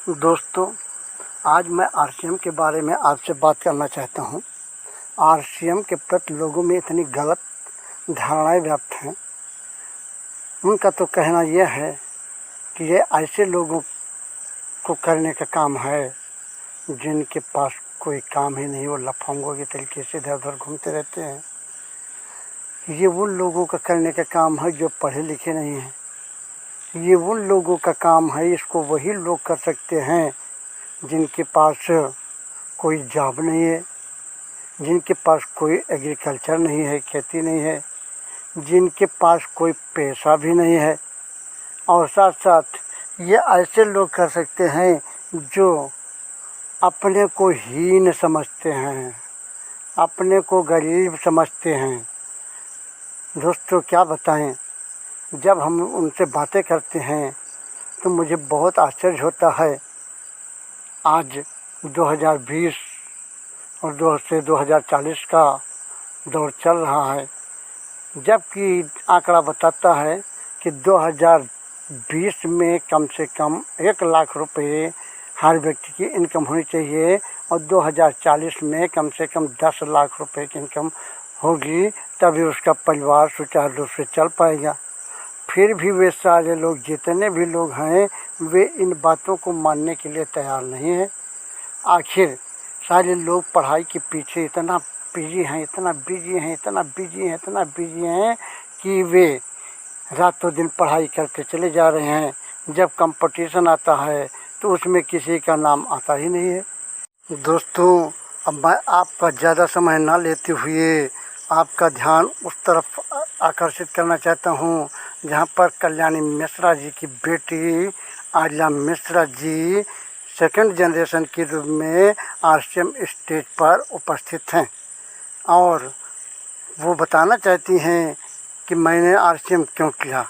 दोस्तों, आज मैं आरसीएम के बारे में आपसे बात करना चाहता हूँ। आरसीएम के प्रति लोगों में इतनी गलत धारणाएं व्याप्त हैं। उनका तो कहना यह है कि ये ऐसे लोगों को करने का काम है जिनके पास कोई काम ही नहीं, वो लफंगों के तरीके से इधर उधर घूमते रहते हैं। ये उन लोगों का करने का काम है जो पढ़े लिखे नहीं हैं। ये उन लोगों का काम है, इसको वही लोग कर सकते हैं जिनके पास कोई जॉब नहीं है, जिनके पास कोई एग्रीकल्चर नहीं है, खेती नहीं है, जिनके पास कोई पैसा भी नहीं है। और साथ साथ ये ऐसे लोग कर सकते हैं जो अपने को हीन समझते हैं, अपने को गरीब समझते हैं। दोस्तों, क्या बताएं, जब हम उनसे बातें करते हैं तो मुझे बहुत आश्चर्य होता है। आज 2020 और 2040 का दौर चल रहा है, जबकि आंकड़ा बताता है कि 2020 में कम से कम 1 लाख रुपए हर व्यक्ति की इनकम होनी चाहिए और 2040 में कम से कम 10 लाख रुपए की इनकम होगी, तभी उसका परिवार सुचारू रूप से चल पाएगा। फिर भी वे सारे लोग, जितने भी लोग हैं, वे इन बातों को मानने के लिए तैयार नहीं हैं। आखिर सारे लोग पढ़ाई के पीछे इतना बिजी हैं, इतना बिजी हैं कि वे रातों दिन पढ़ाई करते चले जा रहे हैं। जब कंपटीशन आता है तो उसमें किसी का नाम आता ही नहीं है। दोस्तों, अब मैं आपका ज़्यादा समय ना लेते हुए आपका ध्यान उस तरफ आकर्षित करना चाहता हूँ जहाँ पर कल्याणी मिश्रा जी की बेटी आर्या मिश्रा जी सेकंड जनरेशन के रूप में आरसीएम स्टेज पर उपस्थित हैं और वो बताना चाहती हैं कि मैंने आरसीएम क्यों किया।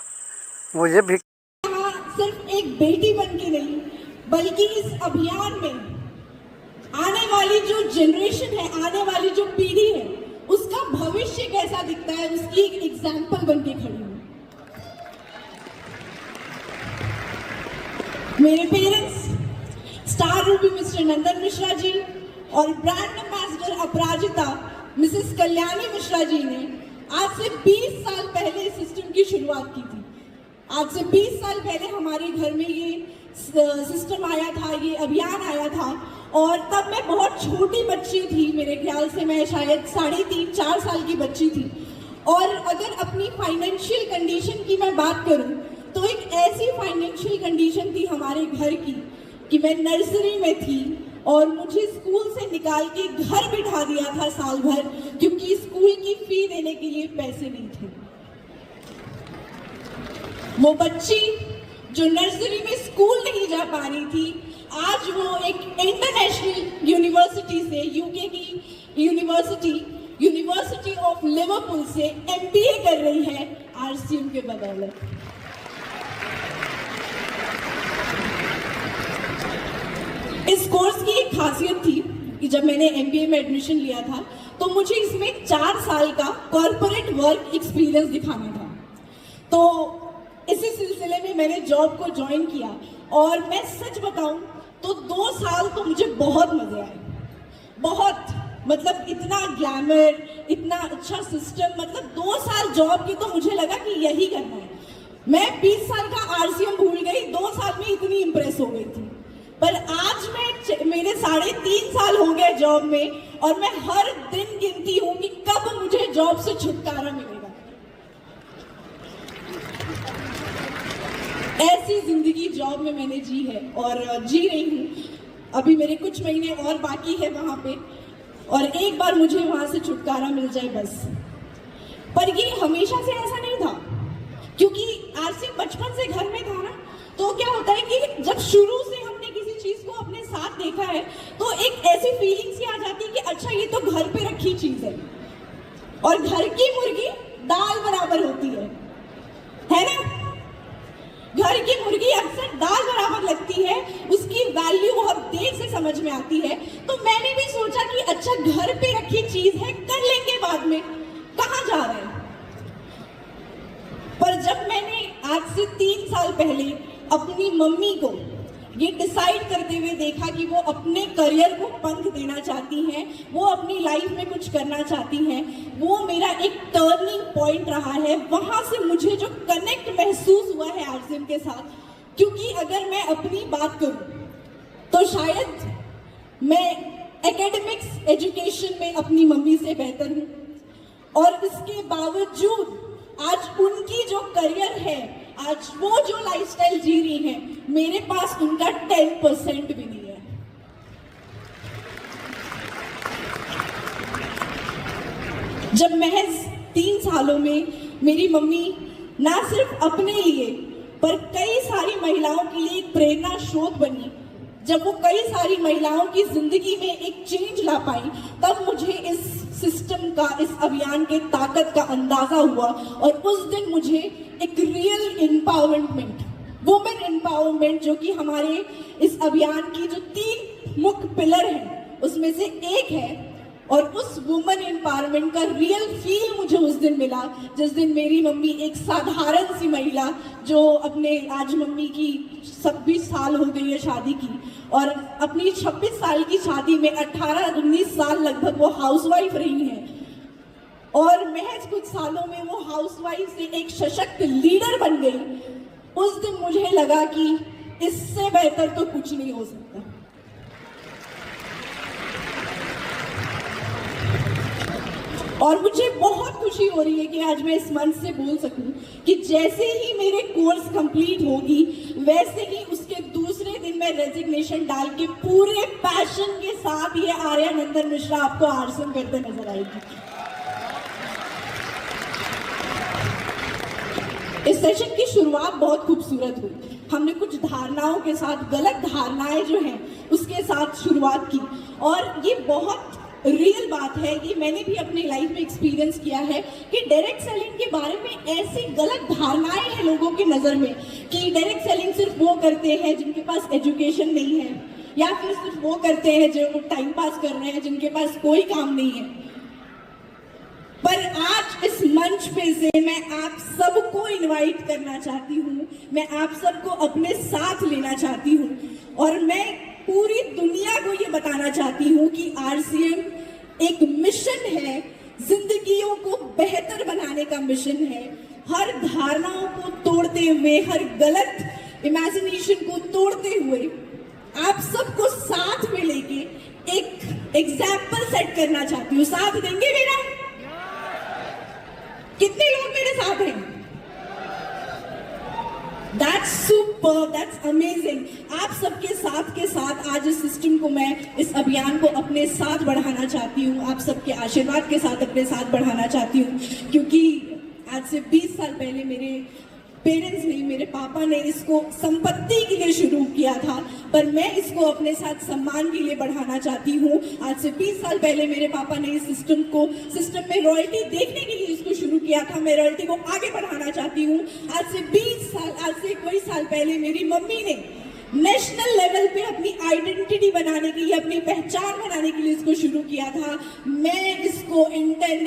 वो ये भी सिर्फ एक बेटी बन के नहीं, बल्कि इस अभियान में आने वाली जो जनरेशन है, आने वाली जो पीढ़ी है, उसका भविष्य कैसा दिखता है, उसकी एक एग्जाम्पल बन के खड़ी हूँ। मेरे पेरेंट्स स्टार रूबी मिस्टर नंदन मिश्रा जी और ब्रांड एम्बेसडर अपराजिता मिसेस कल्याणी मिश्रा जी ने आज से 20 साल पहले सिस्टम की शुरुआत की थी। आज से 20 साल पहले हमारे घर में ये सिस्टम आया था, ये अभियान आया था और तब मैं बहुत छोटी बच्ची थी। मेरे ख्याल से मैं शायद 3.5-4 साल की बच्ची थी। और अगर अपनी फाइनेंशियल कंडीशन की मैं बात करूं तो एक ऐसी फाइनेंशियल कंडीशन थी हमारे घर की कि मैं नर्सरी में थी और मुझे स्कूल से निकाल के घर बिठा दिया था साल भर, क्योंकि स्कूल की फी देने के लिए पैसे नहीं थे। वो बच्ची जो नर्सरी में स्कूल नहीं जा पा रही थी, आज वो एक इंटरनेशनल यूनिवर्सिटी से, यूके की यूनिवर्सिटी ऑफ लिवरपूल से एमबीए कर रही है आरसीएम के बदौलत। इस कोर्स की एक खासियत थी कि जब मैंने एमबीए में एडमिशन लिया था तो मुझे इसमें 4 साल का कॉर्पोरेट वर्क एक्सपीरियंस दिखाना था। तो इसी सिलसिले में मैंने जॉब को ज्वाइन किया और मैं सच बताऊं तो 2 साल तो मुझे बहुत मजे आए। बहुत, मतलब इतना ग्लैमर, इतना अच्छा सिस्टम, मतलब 2 साल जॉब की तो मुझे लगा कि यही करना है। मैं 20 साल का आरसीएम भूल गई, 2 साल में इतनी इंप्रेस हो गई थी। पर आज मेरे 3.5 साल हो गए जॉब में और मैं हर दिन गिनती हूँ कि कब मुझे जॉब से छुटकारा मिलेगा। ऐसी जिंदगी जॉब में मैंने जी है और जी रही हूँ। अभी मेरे कुछ महीने और बाकी है वहां पे और एक बार मुझे वहां से छुटकारा मिल जाए बस। पर ये हमेशा से ऐसा नहीं था, क्योंकि आरसीएम बचपन से घर में था ना। तो क्या होता है कि जब शुरू से हमने किसी चीज को अपने साथ देखा है तो एक ऐसी फीलिंग सी आ जाती है कि अच्छा ये तो घर पे रखी चीज है और घर की मुर्गी दाल बराबर होती है ना। घर की मुर्गी अक्सर दाल बराबर लगती है, उसकी वैल्यू बहुत देर से समझ में आती है। तो मैंने भी सोचा कि अच्छा घर पे रखी चीज है, कर लेंगे बाद में, कहाँ जा रहे हैं। पर जब मैंने आज से 3 साल पहले अपनी मम्मी को ये डिसाइड करते हुए देखा कि वो अपने करियर को पंख देना चाहती हैं, वो अपनी लाइफ में कुछ करना चाहती हैं। वो मेरा एक टर्निंग पॉइंट रहा है। वहाँ से मुझे जो कनेक्ट महसूस हुआ है आरसीएम के साथ, क्योंकि अगर मैं अपनी बात करूँ तो शायद मैं एकेडमिक्स एजुकेशन में अपनी मम्मी से बेहतर हूँ, और इसके बावजूद आज उनकी जो करियर है, आज वो जो लाइफस्टाइल जी रही हैं, मेरे पास उनका 10% भी नहीं है। जब महज 3 सालों में मेरी मम्मी ना सिर्फ अपने लिए पर कई सारी महिलाओं के लिए एक प्रेरणा स्रोत बनी, जब वो कई सारी महिलाओं की जिंदगी में एक चेंज ला पाई, तब मुझे इस सिस्टम का, इस अभियान के ताकत का अंदाजा हुआ। और उस दिन मुझे एक रियल एम्पावरमेंट, वुमेन एम्पावरमेंट, जो कि हमारे इस अभियान की जो 3 मुख्य पिलर हैं उसमें से एक है, और उस वुमेन एम्पावरमेंट का रियल फील मुझे उस दिन मिला, जिस दिन मेरी मम्मी, एक साधारण सी महिला जो अपने, आज मम्मी की 26 साल हो गई है शादी की, और अपनी 26 साल की शादी में 18-19 साल लगभग वो हाउसवाइफ रही हैं, और महज कुछ सालों में वो हाउसवाइफ से एक सशक्त लीडर बन गई। उस दिन मुझे लगा कि इससे बेहतर तो कुछ नहीं हो सकता। और मुझे बहुत खुशी हो रही है कि आज मैं इस मंच से बोल सकूं कि जैसे ही मेरे कोर्स कंप्लीट होगी, वैसे ही उसके दूसरे दिन मैं रेजिग्नेशन डाल के पूरे पैशन के साथ ये आर्या नंदन मिश्रा आपको आरसीएम करते नजर आएगी। इस सेशन की शुरुआत बहुत खूबसूरत हुई। हमने कुछ धारणाओं के साथ, गलत धारणाएं जो हैं उसके साथ शुरुआत की, और ये बहुत रियल बात है कि मैंने भी अपनी लाइफ में एक्सपीरियंस किया है कि डायरेक्ट सेलिंग के बारे में ऐसी गलत धारणाएं हैं लोगों की नज़र में कि डायरेक्ट सेलिंग सिर्फ वो करते हैं जिनके पास एजुकेशन नहीं है, या फिर सिर्फ वो करते हैं जो टाइम पास कर रहे हैं, जिनके पास कोई काम नहीं है। पर आज इस मंच पे से मैं आप सबको इनवाइट करना चाहती हूँ, मैं आप सबको अपने साथ लेना चाहती हूँ, और मैं पूरी दुनिया को ये बताना चाहती हूँ कि आरसीएम एक मिशन है, जिंदगियों को बेहतर बनाने का मिशन है। हर धारणाओं को तोड़ते हुए, हर गलत इमेजिनेशन को तोड़ते हुए, आप सबको साथ में लेके एक एग्जाम्पल सेट करना चाहती हूँ। साथ देंगे मेरा? कितने लोग मेरे साथ हैं? That's super, that's amazing। आप सबके साथ के साथ आज इस सिस्टम को, मैं इस अभियान को अपने साथ बढ़ाना चाहती हूँ, आप सबके आशीर्वाद के साथ अपने साथ बढ़ाना चाहती हूँ, क्योंकि आज से 20 साल पहले मेरे पेरेंट्स ने, मेरे पापा ने इसको संपत्ति के लिए शुरू किया था, पर मैं इसको अपने साथ सम्मान के लिए बढ़ाना चाहती हूँ। आज से 20 साल पहले मेरे पापा ने इस सिस्टम में रॉयल्टी देखने के लिए इसको शुरू किया था, मैं रॉयल्टी को आगे बढ़ाना चाहती हूँ। आज से 20 साल, आज से कोई साल पहले मेरी मम्मी ने नेशनल लेवल पे अपनी आइडेंटिटी बनाने के लिए, अपनी पहचान बनाने के लिए इसको शुरू किया था। मैं इसको इंटरनेशनल